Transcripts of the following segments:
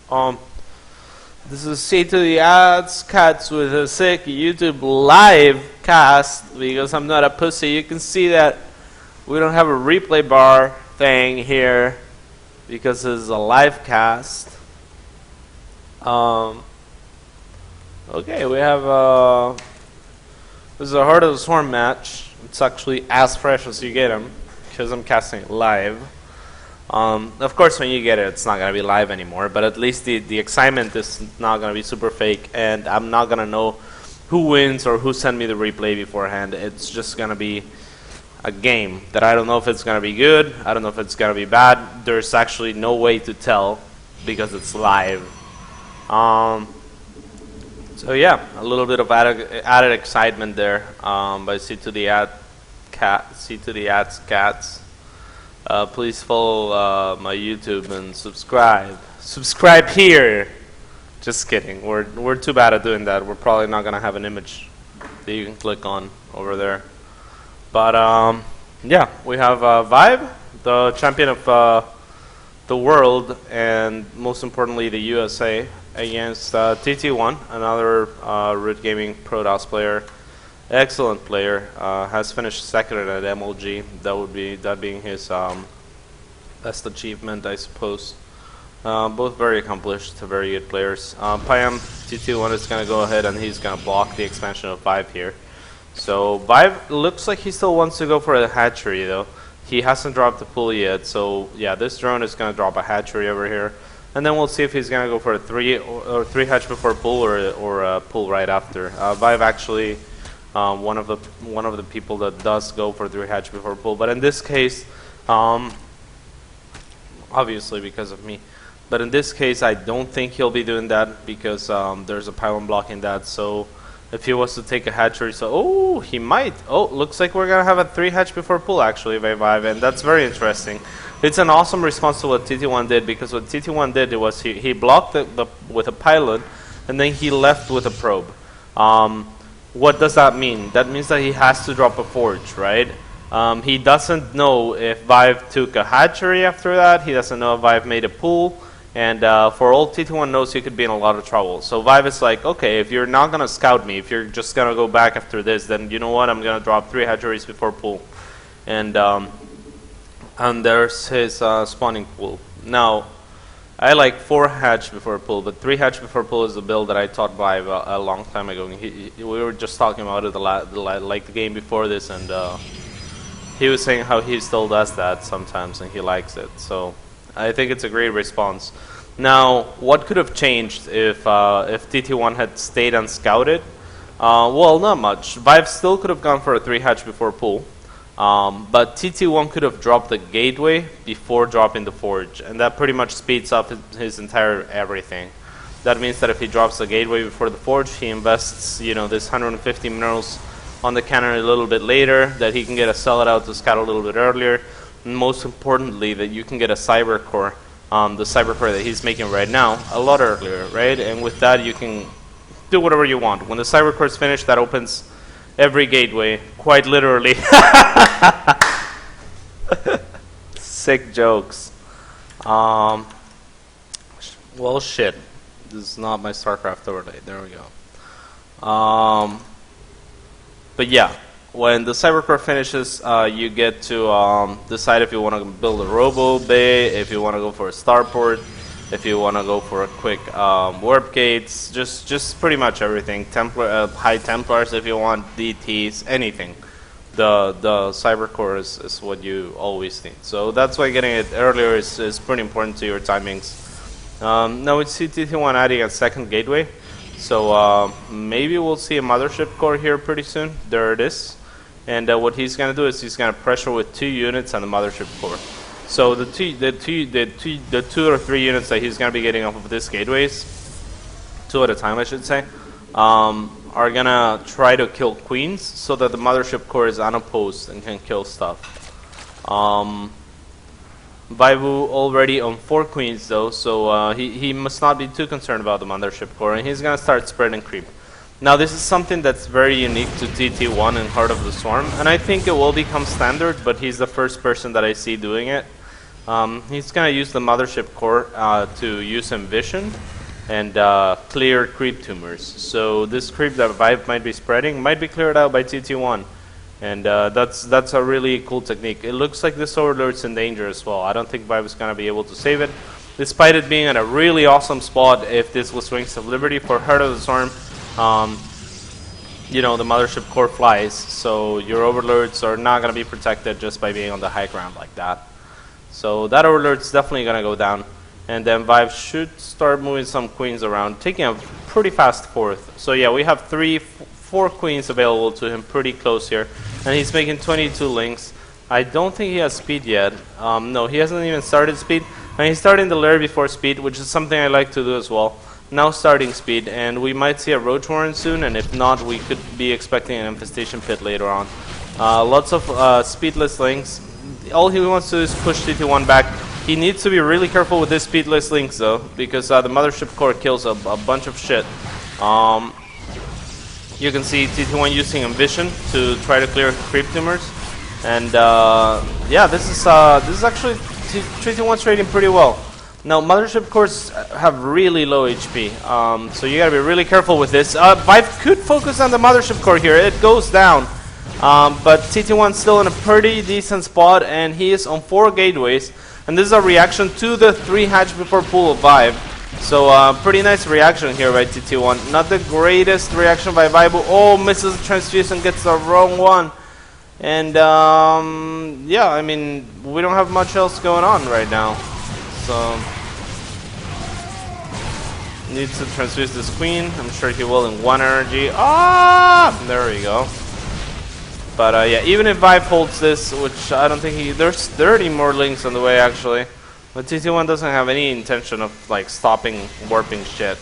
This is CazT with a sick YouTube live cast because I'm not a pussy. You can see that we don't have a replay bar thing here because this is a live cast. Okay, we have this is a Heart of the Swarm match. It's actually as fresh as you get them because I'm casting it live. Of course, when you get it, it's not going to be live anymore, but at least the excitement is not going to be super fake, and I'm not going to know who wins or who sent me the replay beforehand. It's just going to be a game that I don't know if it's going to be good, I don't know if it's going to be bad. There's actually no way to tell because it's live. So yeah, a little bit of added excitement there by CazT. Please follow my YouTube and subscribe. Subscribe here. Just kidding. We're too bad at doing that. We're probably not gonna have an image that you can click on over there. But yeah, we have ViBE, the champion of the world, and most importantly the USA, against TT1, another Root Gaming Pro DOS player. Excellent player, has finished second at MLG. That being his best achievement, I suppose. Both very accomplished, very good players. Payam TT1 is going to go ahead and he's going to block the expansion of ViBE here. So ViBE looks like he still wants to go for a hatchery though. He hasn't dropped the pool yet, so yeah, this drone is going to drop a hatchery over here. And then we'll see if he's going to go for a three hatch before pool or a pool right after. ViBE actually one of the people that does go for 3 hatch before pool, but in this case, obviously because of me, but in this case I don't think he'll be doing that because there's a pylon blocking that. So if he was to take a hatchery, so he might. Looks like we're gonna have a 3 hatch before pool actually by ViBE, and that's very interesting. It's an awesome response to what TT1 did, because what TT1 did was he blocked with a pylon and then he left with a probe. What does that mean? That means that he has to drop a forge, right? He doesn't know if ViBE took a hatchery after that. He doesn't know if ViBE made a pool. And for all TT1 knows, he could be in a lot of trouble. So ViBE is like, okay, if you're not going to scout me, if you're just going to go back after this, then you know what? I'm going to drop 3 hatcheries before pool. And there's his spawning pool. Now, I like 4 hatch before pool, but 3 hatch before pool is the build that I taught ViBE a long time ago. We were just talking about it like the game before this, and he was saying how he still does that sometimes and he likes it. So I think it's a great response. Now, what could have changed if TT1 had stayed unscouted? Well, not much. ViBE still could have gone for a 3 hatch before pool. But TT1 could have dropped the gateway before dropping the forge, and that pretty much speeds up his entire everything. That means that if he drops the gateway before the forge, he invests, you know, this 150 minerals on the cannon a little bit later, that he can get a sell it out to scout a little bit earlier, and most importantly, that you can get a cyber core, the cyber core that he's making right now, a lot earlier, right? And with that, you can do whatever you want. When the cyber core is finished, that opens every gateway, quite literally. Sick jokes. Well, shit. This is not my StarCraft overlay. There we go. But yeah, when the cybercore finishes, you get to decide if you want to build a robo bay, if you want to go for a starport, if you want to go for a quick warp gates, just pretty much everything. High Templars if you want, DTs, anything. The cybercore is what you always need. So that's why getting it earlier is pretty important to your timings. Now we see TT1 adding a second gateway. So maybe we'll see a mothership core here pretty soon. There it is. And what he's going to do is he's going to pressure with 2 units on the mothership core. So the 2 or 3 units that he's going to be getting off of these gateways, 2 at a time I should say, are going to try to kill queens so that the mothership core is unopposed and can kill stuff. ViBE already on 4 queens though, so he must not be too concerned about the mothership core, and he's going to start spreading creep. Now this is something that's very unique to TT1 and Heart of the Swarm, and I think it will become standard, but he's the first person that I see doing it. He's gonna use the mothership core to use Envision and clear creep tumors. So this creep that ViBE might be spreading might be cleared out by TT1. And that's a really cool technique. It looks like this Overlord's in danger as well. I don't think ViBE is going to be able to save it, despite it being in a really awesome spot. If this was Wings of Liberty for Heart of the Storm, you know, the mothership core flies, so your Overlords are not going to be protected just by being on the high ground like that. So that Overlord's definitely going to go down. And then ViBE should start moving some queens around, taking a pretty fast fourth. So yeah, we have 4 queens available to him pretty close here. And he's making 22 links. I don't think he has speed yet. No, he hasn't even started speed. And he's starting the lair before speed, which is something I like to do as well. Now starting speed, and we might see a Roach Warren soon, and if not, we could be expecting an Infestation Pit later on. Lots of speedless links. All he wants to do is push TT1 back. He needs to be really careful with this speedless links though, because the mothership core kills a bunch of shit. You can see TT1 using Envision to try to clear creep tumors, and yeah, this is actually TT1's trading pretty well. Now mothership cores have really low HP, so you gotta be really careful with this. ViBE could focus on the mothership core here. It goes down, but TT1's still in a pretty decent spot, and he is on 4 gateways. And this is a reaction to the 3 hatch before pool of ViBE. So pretty nice reaction here by TT1. Not the greatest reaction by ViBE. Oh, misses the transfuse and gets the wrong one. And yeah, I mean, we don't have much else going on right now. So needs to transfuse this queen. I'm sure he will in 1 energy. Ah, there we go. But yeah, even if ViBE holds this, which I don't think there's 30 more links on the way actually. But TT1 doesn't have any intention of like stopping warping shit.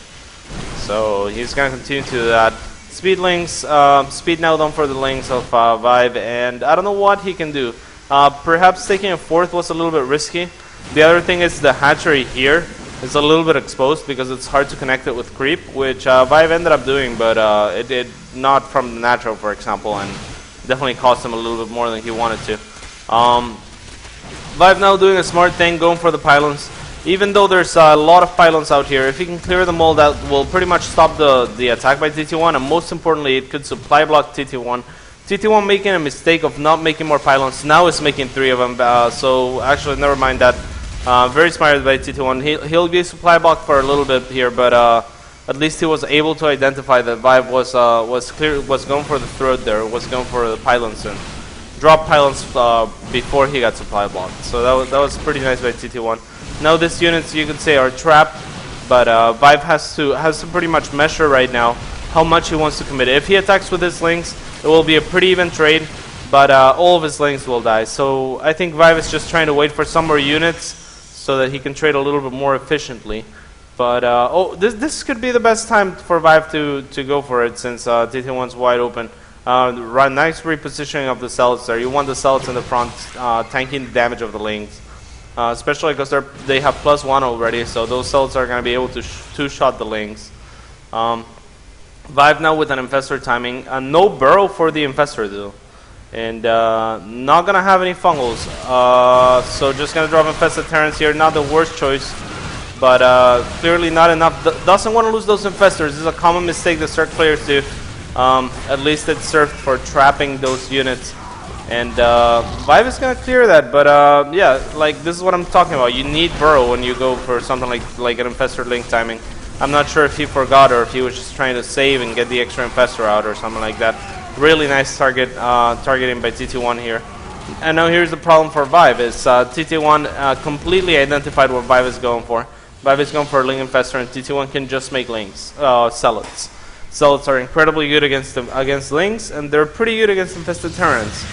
So he's gonna continue to do that. Speed links, speed now done for the links of ViBE, and I don't know what he can do. Perhaps taking a 4th was a little bit risky. The other thing is the hatchery here is a little bit exposed because it's hard to connect it with creep, which ViBE ended up doing, but it did not from the natural, for example, and definitely cost him a little bit more than he wanted to. ViBE now doing a smart thing, going for the pylons. Even though there's a lot of pylons out here, if he can clear them all, that will pretty much stop the attack by TT1, and most importantly, it could supply block TT1. TT1 making a mistake of not making more pylons, now is making 3 of them, so actually never mind that. Very smart by TT1. He'll be supply blocked for a little bit here, but at least he was able to identify that ViBE was going for the throat there, was going for the pylons and drop pylons before he got supply blocked. So that was pretty nice by TT1. Now these units you could say are trapped, but ViBE has to pretty much measure right now how much he wants to commit. If he attacks with his links, it will be a pretty even trade, but all of his links will die. So I think ViBE is just trying to wait for some more units so that he can trade a little bit more efficiently. But oh, this could be the best time for ViBE to go for it, since TT1's wide open. Nice repositioning of the cells there. You want the cells in the front, tanking the damage of the links, especially because they have +1 already, so those cells are going to be able to two-shot the links. ViBE now with an infestor timing. No burrow for the infestor though, and not going to have any fungals. So just going to drop infested Terrans here. Not the worst choice, but clearly not enough. Doesn't want to lose those infestors. This is a common mistake that Zerg players do. At least it served for trapping those units, and ViBE is gonna clear that. But yeah, like this is what I'm talking about. You need burrow when you go for something like an infestor link timing. I'm not sure if he forgot or if he was just trying to save and get the extra infestor out or something like that. Really nice targeting by TT1 here. And now here's the problem for ViBE is TT1 completely identified what ViBE is going for. ViBE is going for a link infestor, and TT1 can just make links, zealots. Zealots are incredibly good against links, and they're pretty good against infested Terrans.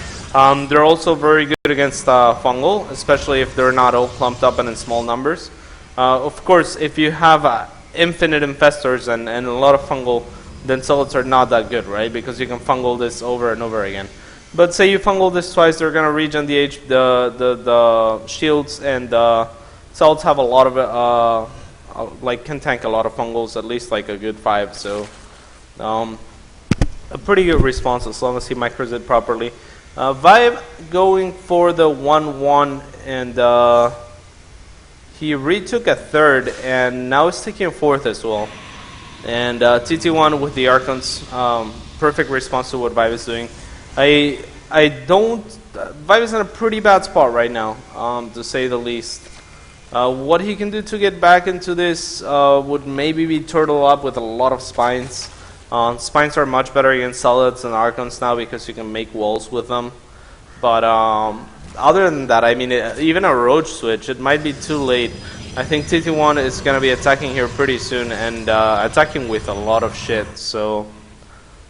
They're also very good against fungal, especially if they're not all clumped up and in small numbers. Of course, if you have infinite infestors and a lot of fungal, then zealots are not that good, right? Because you can fungal this over and over again. But say you fungal this twice, they're gonna regen the shields, and zealots have a lot of can tank a lot of fungals, at least like a good 5. So. A pretty good response as long as he micros it properly. ViBE going for the 1-1, and he retook a third, and now he's taking a fourth as well. And TT1 with the Archons, perfect response to what ViBE is doing. ViBE is in a pretty bad spot right now, to say the least. What he can do to get back into this would maybe be turtle up with a lot of spines. Spines are much better against solids than Archons now because you can make walls with them. But other than that, I mean, even a roach switch, it might be too late. I think TT1 is going to be attacking here pretty soon and attacking with a lot of shit. So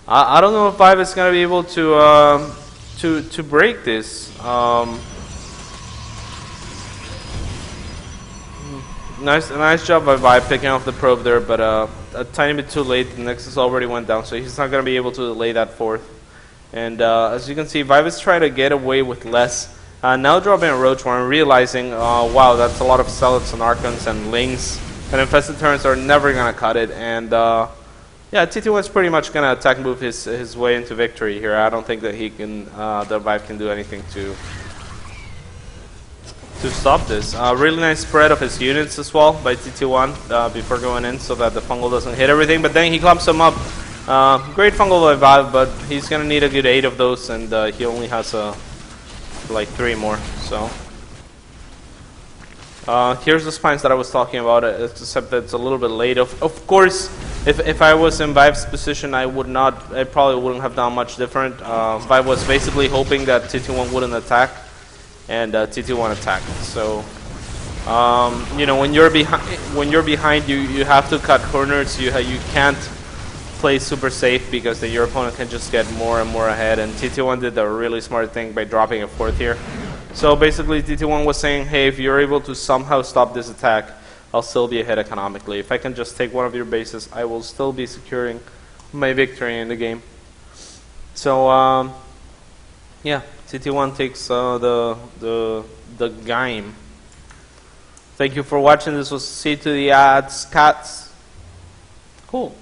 I don't know if ViBE is going to be able to break this. Nice job by ViBE picking off the probe there, but a tiny bit too late. The Nexus already went down, so he's not going to be able to lay that fourth. And as you can see, ViBE is trying to get away with less. Now dropping a Roach Warren, realizing, wow, that's a lot of Zealots and Archons and Lings. And Infested Turrets are never going to cut it. And yeah, TT1 is pretty much going to attack move his way into victory here. I don't think that he can, that ViBE can do anything to stop this. Really nice spread of his units as well by TT1 before going in so that the fungal doesn't hit everything. But then he clumps them up. Great fungal by ViBE, but he's going to need a good 8 of those, and he only has like 3 more. So here's the spines that I was talking about, except that it's a little bit late. Of course, if I was in ViBE's position, I probably wouldn't have done much different. ViBE was basically hoping that TT1 wouldn't attack, and TT1 attacked. So you know, when you're behind, you have to cut corners. You can't play super safe because then your opponent can just get more and more ahead. And TT1 did a really smart thing by dropping a fourth here. So basically, TT1 was saying, hey, if you're able to somehow stop this attack, I'll still be ahead economically. If I can just take one of your bases, I will still be securing my victory in the game. So yeah, TT1 takes the game. Thank you for watching. This was CazT. Cool.